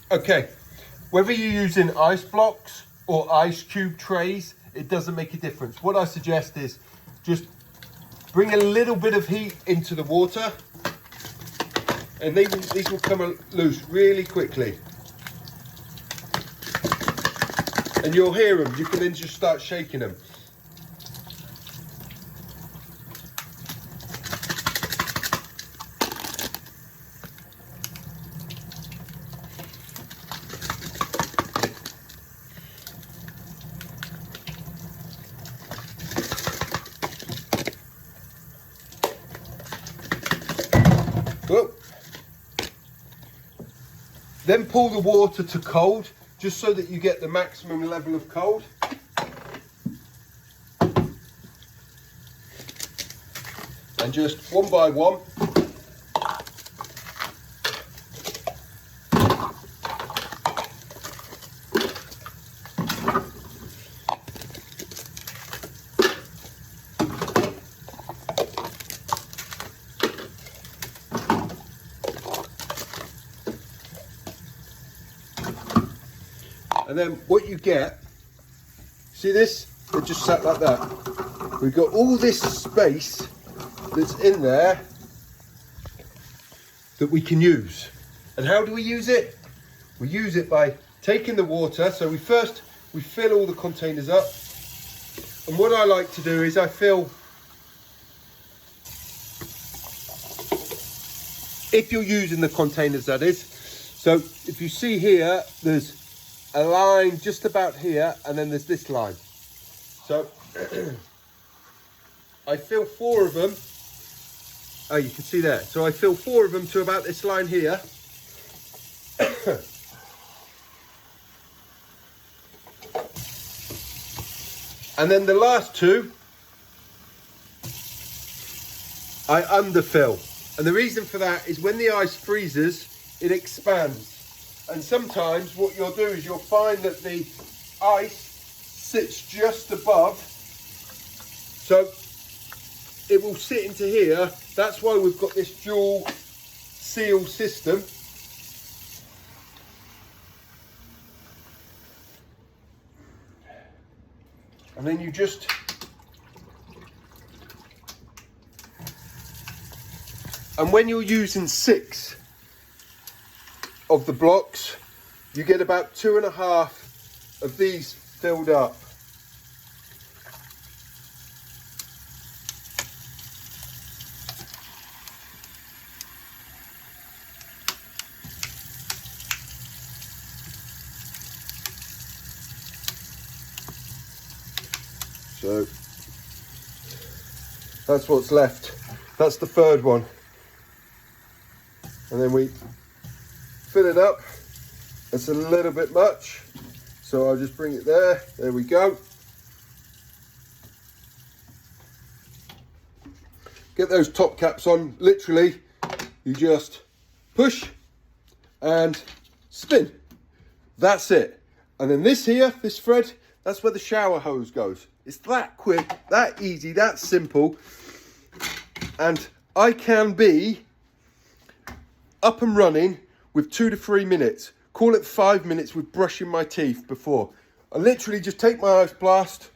Okay, whether you're using ice blocks or ice cube trays, it doesn't make a difference. What I suggest is just bring a little bit of heat into the water, and these will come loose really quickly. And you'll hear them. You can then just start shaking them. Whoa. Then pull the water to cold, just so that you get the maximum level of cold. And just one by one. And then what you get, see this? It just sat like that. We've got all this space that's in there that we can use. And how do we use it? We use it by taking the water. So we fill all the containers up. And what I like to do is I fill, if you're using the containers that is. So if you see here, there's a line just about here, and then there's this line. So I fill 4 of them. Oh, you can see there. So I fill 4 of them to about this line here. And then the last 2, I underfill. And the reason for that is when the ice freezes, it expands. And sometimes what you'll do is you'll find that the ice sits just above. So it will sit into here. That's why we've got this dual seal system. And then you just and when you're using 6 of the blocks, you get about 2.5 of these filled up. So that's what's left. That's the 3rd one. And then we fill it up. It's a little bit much, so I'll just bring it there. There we go. Get those top caps on. Literally, you just push and spin. That's it. And then this here, this thread, that's where the shower hose goes. It's that quick, that easy, that simple. And I can be up and running with 2 to 3 minutes. Call it 5 minutes with brushing my teeth before. I literally just take my ice blast.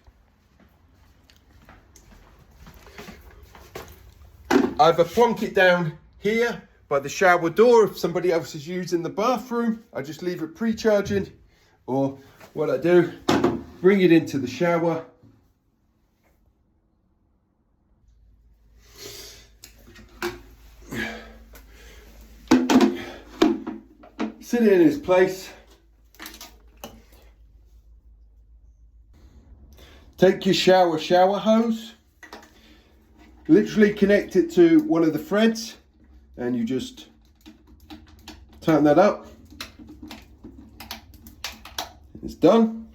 Either plonk it down here by the shower door if somebody else is using the bathroom. I just leave it pre-charging. Or what I do, bring it into the shower. Sit it in its place. Take your shower hose. Literally connect it to one of the threads, and you just tighten that up. It's done.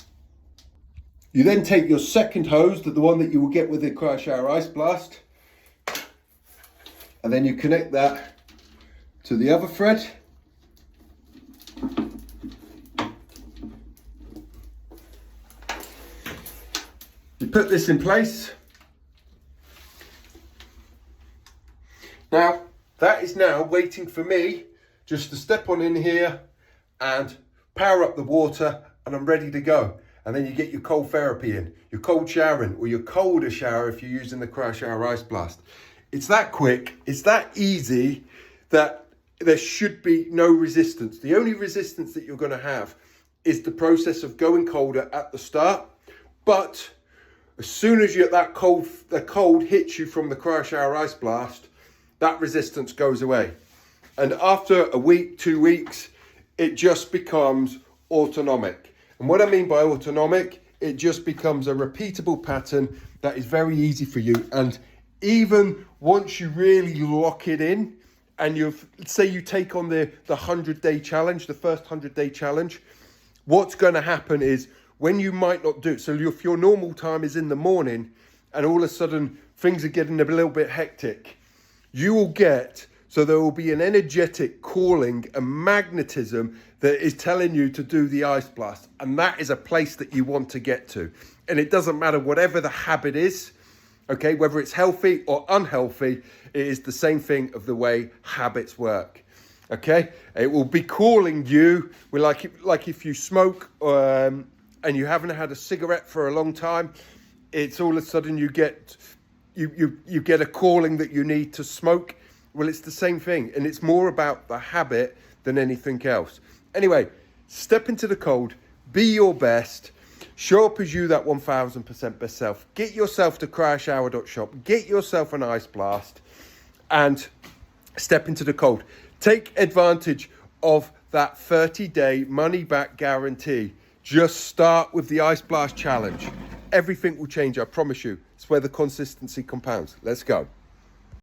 You then take your second hose, the one that you will get with the CryoShower Ice Blast, and then you connect that to the other thread. You put this in place. Now, that is now waiting for me just to step on in here and power up the water, and I'm ready to go. And then you get your cold therapy in, your cold showering, or your colder shower if you're using the CryoShower Ice Blast. It's that quick, it's that easy that there should be no resistance. The only resistance that you're going to have is the process of going colder at the start. But as soon as the cold hits you from the CryoShower Ice Blast, that resistance goes away. And after a week, 2 weeks, it just becomes autonomic. And what I mean by autonomic, it just becomes a repeatable pattern that is very easy for you. And even once you really lock it in, and say you take on the 100-day challenge, the first 100-day challenge, what's going to happen is when you might not do it, so if your normal time is in the morning and all of a sudden things are getting a little bit hectic, you will get, so there will be an energetic calling, a magnetism that is telling you to do the ice blast. And that is a place that you want to get to. And it doesn't matter whatever the habit is, okay, whether it's healthy or unhealthy, it is the same thing of the way habits work. Okay, it will be calling you. We're like if you smoke and you haven't had a cigarette for a long time, it's all of a sudden you get a calling that you need to smoke. Well, it's the same thing, and it's more about the habit than anything else. Anyway, step into the cold, be your best, show up as you, that 1000% best self. Get yourself to cryoshower.shop, get yourself an ice blast, and step into the cold. Take advantage of that 30-day money-back guarantee. Just start with the Ice Blast Challenge. Everything will change, I promise you. It's where the consistency compounds. Let's go.